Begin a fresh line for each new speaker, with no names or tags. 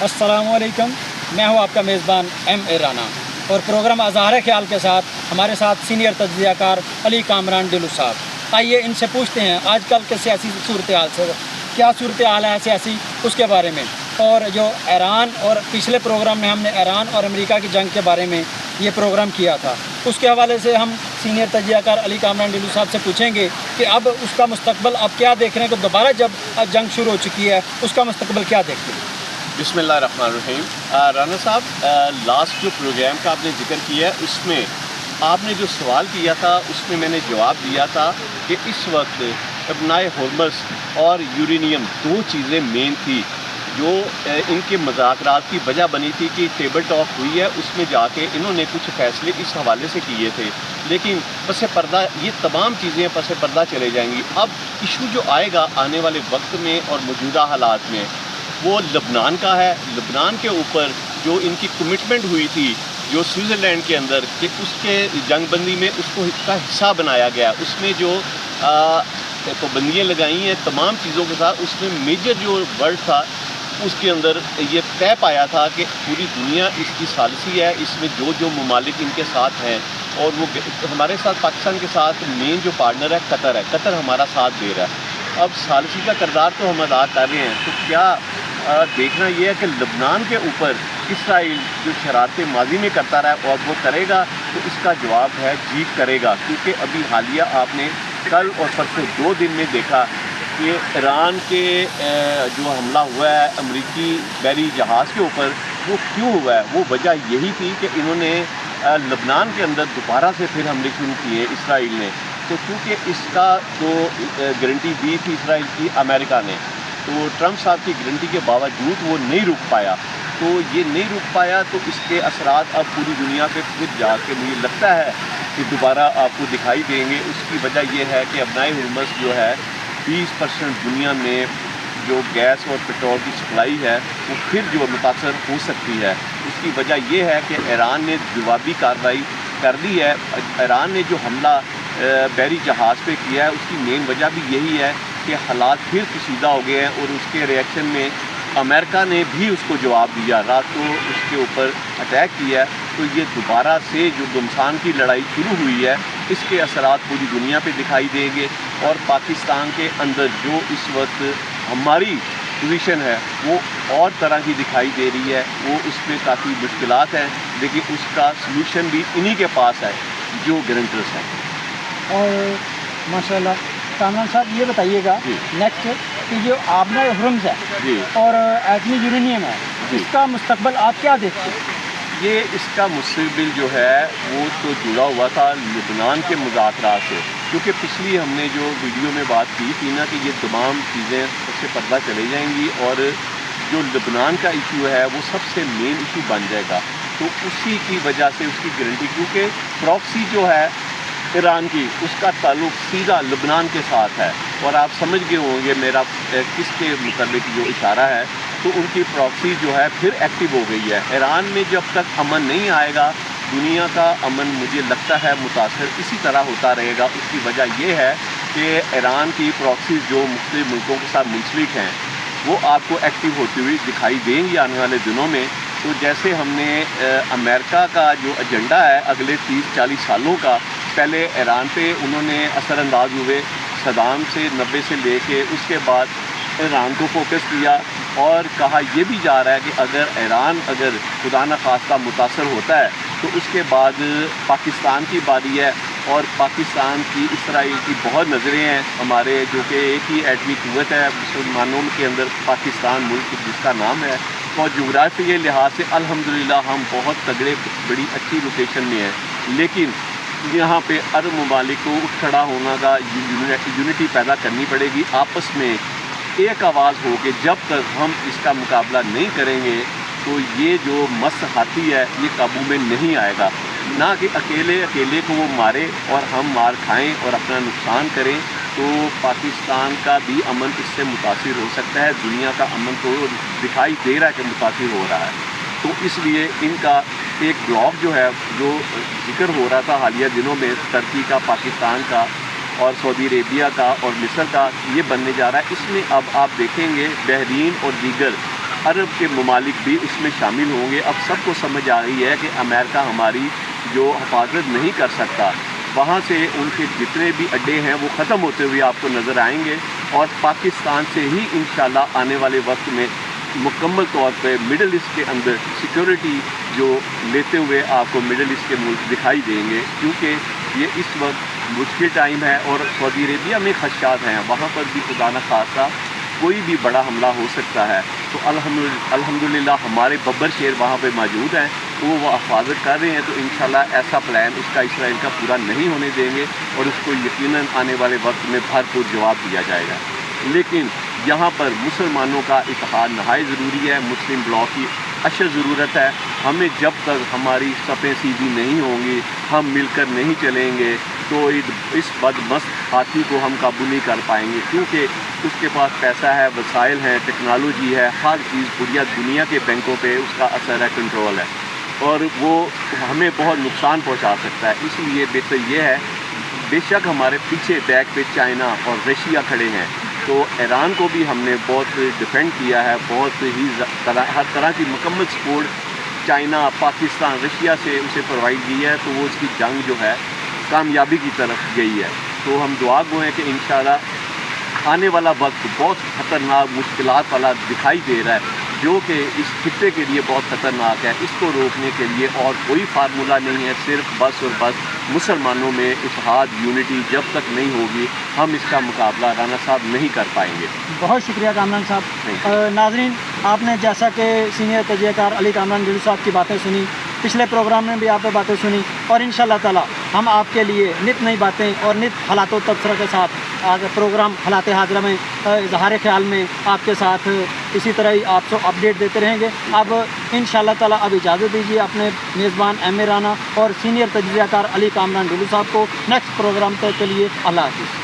अस्सलामुअलैकुम, मैं हूं आपका मेज़बान M.A. राना और प्रोग्राम अज़हार ख्याल के साथ हमारे साथ सीनियर तज्ज़ियाकार अली कामरान डिलू साहब। आइए इनसे पूछते हैं आजकल के सियासी सूरत हाल से क्या सूरत हाल है सियासी, उसके बारे में। और जो ईरान और पिछले प्रोग्राम में हमने ईरान और अमेरिका की जंग के बारे में ये प्रोग्राम किया था, उसके हवाले से हम सीनियर तज्ज़ियाकार अली कामरान डिलू साहब से पूछेंगे कि अब उसका मुस्तकबल अब क्या देख रहे हैं कि दोबारा जब जंग शुरू हो चुकी है उसका मुस्तकबल क्या देखते हैं।
बिस्मिल्लाहिर्रहमानिर्रहीम। राना साहब, लास्ट जो प्रोग्राम का आपने जिक्र किया है उसमें आपने जो सवाल किया था उसमें मैंने जवाब दिया था कि इस वक्त इब्नाए होर्मुज़ और यूरेनियम दो चीज़ें मेन थी जो इनके मुज़ाकरात की वजह बनी थी कि टेबल टॉक हुई है, उसमें जाके इन्होंने कुछ फ़ैसले इस हवाले से किए थे, लेकिन पस पर्दा ये तमाम चीज़ें पस पर्दा चले जाएंगी। अब इशू जो आएगा आने वाले वक्त में और मौजूदा हालात में वो लबनान का है। लबनान के ऊपर जो इनकी कमिटमेंट हुई थी जो स्विट्ज़रलैंड के अंदर कि उसके जंगबंदी में उसको इसका हिस्सा बनाया गया, उसमें जो पाबंदियाँ लगाई हैं तमाम चीज़ों के साथ, उसमें मेजर जो वर्ड था उसके अंदर ये तय पाया था कि पूरी दुनिया इसकी सालिसी है, इसमें जो जो ममालिक इनके साथ हैं और वो हमारे साथ पाकिस्तान के साथ मेन जो पार्टनर है कतर हमारा साथ दे रहा है। अब सालिसी का किरदार तो हम अदा कर रहे हैं, तो क्या देखना ये है कि लबनान के ऊपर इसराइल जो शरारतें माजी में करता रहा और वो करेगा, तो इसका जवाब है जी करेगा। क्योंकि अभी हालिया आपने कल और परसों 2 दिन में देखा कि ईरान के जो हमला हुआ है अमरीकी बहरी जहाज़ के ऊपर, वो क्यों हुआ है, वो वजह यही थी कि इन्होंने लबनान के अंदर दोबारा से फिर हमले शुरू किए इसराइल ने। तो क्योंकि इसका जो गारंटी दी थी इसराइल की अमेरिका ने, तो ट्रंप साहब की गारंटी के बावजूद वो नहीं रुक पाया, तो ये नहीं रुक पाया, तो इसके असरात अब पूरी दुनिया पे फिर जाके मुझे लगता है कि दोबारा आपको दिखाई देंगे। उसकी वजह यह है कि इब्नाए होर्मुज़ जो है 20% दुनिया में जो गैस और पेट्रोल की सप्लाई है वो फिर जो मुतासर हो सकती है। उसकी वजह यह है कि ईरान ने जवाबी कार्रवाई कर दी है। ईरान ने जो हमला बहरी जहाज़ पे किया है उसकी मेन वजह भी यही है कि हालात फिर कशीदा हो गए हैं और उसके रिएक्शन में अमेरिका ने भी उसको जवाब दिया, रात को उसके ऊपर अटैक किया। तो ये दोबारा से जो घमसान की लड़ाई शुरू हुई है इसके असरात पूरी दुनिया पे दिखाई देंगे। और पाकिस्तान के अंदर जो इस वक्त हमारी पोजीशन है वो और तरह की दिखाई दे रही है, वो उसमें काफ़ी मुश्किलात हैं, लेकिन उसका सलूशन भी इन्हीं के पास है जो गारंटर्स हैं।
और माशाल्लाह कामरान साहब ये बताइएगा नेक्स्ट कि जो इब्नाए होर्मुज़ है और एटमी यूरेनियम है, इसका मुस्तकबल आप क्या देखते हैं।
ये इसका मुस्तकबिल जो है वो तो जुड़ा हुआ था लबनान के मुज़ाकरात से, क्योंकि पिछली हमने जो वीडियो में बात की थी ना कि ये तमाम चीज़ें उससे पर्दा चले जाएंगी और जो लबनान का इशू है वो सबसे मेन इशू बन जाएगा। तो उसी की वजह से उसकी गारंटी, क्योंकि प्रॉक्सी जो है ईरान की उसका ताल्लुक सीधा लबनान के साथ है और आप समझ गए होंगे मेरा किसके मुताबिक जो इशारा है, तो उनकी प्रॉक्सी जो है फिर एक्टिव हो गई है। ईरान में जब तक अमन नहीं आएगा दुनिया का अमन मुझे लगता है मुतासर इसी तरह होता रहेगा। उसकी वजह यह है कि ईरान की प्रॉक्सी जो मुख्तलिफ मुल्कों के साथ मुंसलिक हैं वो आपको एक्टिव होती हुई दिखाई देंगी आने वाले दिनों में। तो जैसे हमने अमेरिका का जो एजेंडा है अगले 30-40 सालों का, पहले ईरान पे उन्होंने असरअंदाज हुए सदाम से 90 से लेके, उसके बाद ईरान को फोकस किया और कहा यह भी जा रहा है कि अगर खुदा न खास्ता मुतासर होता है तो उसके बाद पाकिस्तान की बारी है। और पाकिस्तान की इसराइल की बहुत नज़रें हैं हमारे, जो कि एक ही एटमी क़ुव्वत है मुसलमानों के अंदर पाकिस्तान मुल्क जिसका नाम है, और जोग्राफी लिहाज से अल्हम्दुलिल्लाह हम बहुत तगड़े बड़ी अच्छी लोकेशन में हैं। लेकिन यहाँ पे अरब ममालिक को उठ खड़ा होना का यूनिटी पैदा करनी पड़ेगी आपस में एक आवाज़ हो के। जब तक हम इसका मुकाबला नहीं करेंगे तो ये जो मस्त हाथी है ये काबू में नहीं आएगा। ना कि अकेले को वो मारे और हम मार खाएं और अपना नुकसान करें, तो पाकिस्तान का भी अमन इससे मुतासिर हो सकता है। दुनिया का अमन तो दिखाई दे रहा है कि मुतासिर हो रहा है। तो इसलिए इनका एक ब्लॉक जो है जो जिक्र हो रहा था हालिया दिनों में तुर्की का, पाकिस्तान का और सऊदी अरेबिया का और मिस्र का, ये बनने जा रहा है। इसमें अब आप देखेंगे बहरीन और दीगर عرب کے ممالک بھی اس میں شامل ہوں گے۔ اب سب کو سمجھ آ رہی ہے کہ امریکہ ہماری جو حفاظت نہیں کر سکتا، وہاں سے ان کے جتنے بھی اڈے ہیں وہ ختم ہوتے ہوئے آپ کو نظر آئیں گے، اور پاکستان سے ہی انشاءاللہ آنے والے وقت میں مکمل طور پہ مڈل ایسٹ کے اندر سیکیورٹی جو لیتے ہوئے آپ کو مڈل ایسٹ کے ملک دکھائی دیں گے، کیونکہ یہ اس وقت مشکل ٹائم ہے اور سعودی عربیہ میں خدشات ہیں، وہاں پر بھی خدا نخواستہ کوئی بھی بڑا حملہ ہو سکتا ہے۔ تو الحمدللہ ہمارے ببر شیر وہاں پہ موجود ہیں، وہ حفاظت کر رہے ہیں، تو انشاءاللہ ایسا پلان اس کا اسرائیل کا پورا نہیں ہونے دیں گے، اور اس کو یقیناً آنے والے وقت میں بھرپور جواب دیا جائے گا۔ لیکن یہاں پر مسلمانوں کا اتحاد نہایت ضروری ہے، مسلم بلاک کی اشد ضرورت ہے۔ ہمیں جب تک ہماری صفیں سیدھی نہیں ہوں گی، ہم مل کر نہیں چلیں گے، تو اس بدمست ہاتھی کو ہم قابو نہیں کر پائیں گے، کیونکہ اس کے پاس پیسہ ہے، وسائل ہیں، ٹیکنالوجی ہے، ہر چیز پوریا دنیا کے بینکوں پہ اس کا اثر ہے، کنٹرول ہے، اور وہ ہمیں بہت نقصان پہنچا سکتا ہے۔ اس لیے بہتر یہ ہے، بے شک ہمارے پیچھے بیک پہ چائنا اور رشیا کھڑے ہیں، تو ایران کو بھی ہم نے بہت ڈیفینڈ کیا ہے، بہت ہی ہر طرح کی مکمل سپورٹ چائنا، پاکستان، رشیا سے اسے پرووائڈ کی ہے، تو وہ اس کی جنگ جو ہے کامیابی کی طرف گئی ہے۔ تو ہم دعا گو ہیں کہ انشاءاللہ آنے والا وقت بہت خطرناک مشکلات والا دکھائی دے رہا ہے، جو کہ اس خطے کے لیے بہت خطرناک ہے۔ اس کو روکنے کے لیے اور کوئی فارمولہ نہیں ہے، صرف بس اور بس مسلمانوں میں اتحاد، یونٹی جب تک نہیں ہوگی، ہم اس کا مقابلہ رانا صاحب نہیں کر پائیں گے۔
بہت شکریہ کامران صاحب۔ ناظرین، آپ نے جیسا کہ سینئر تجزیہ کار علی کامران ڈیلو صاحب کی باتیں سنی، پچھلے پروگرام میں بھی آپ نے باتیں سنی، اور انشاءاللہ تعالی ہم آپ کے لیے نت نئی باتیں اور نت حالات و تبصرہ کے ساتھ آج پروگرام حالات حاضرہ میں اظہار خیال میں آپ کے ساتھ اسی طرح ہی آپ کو اپڈیٹ دیتے رہیں گے۔ اب انشاءاللہ تعالی اب اجازت دیجیے اپنے میزبان ایم اے رانا اور سینئر تجزیہ کار علی کامران ڈیلو صاحب کو نیکسٹ پروگرام تک کے لیے۔ اللہ حافظ۔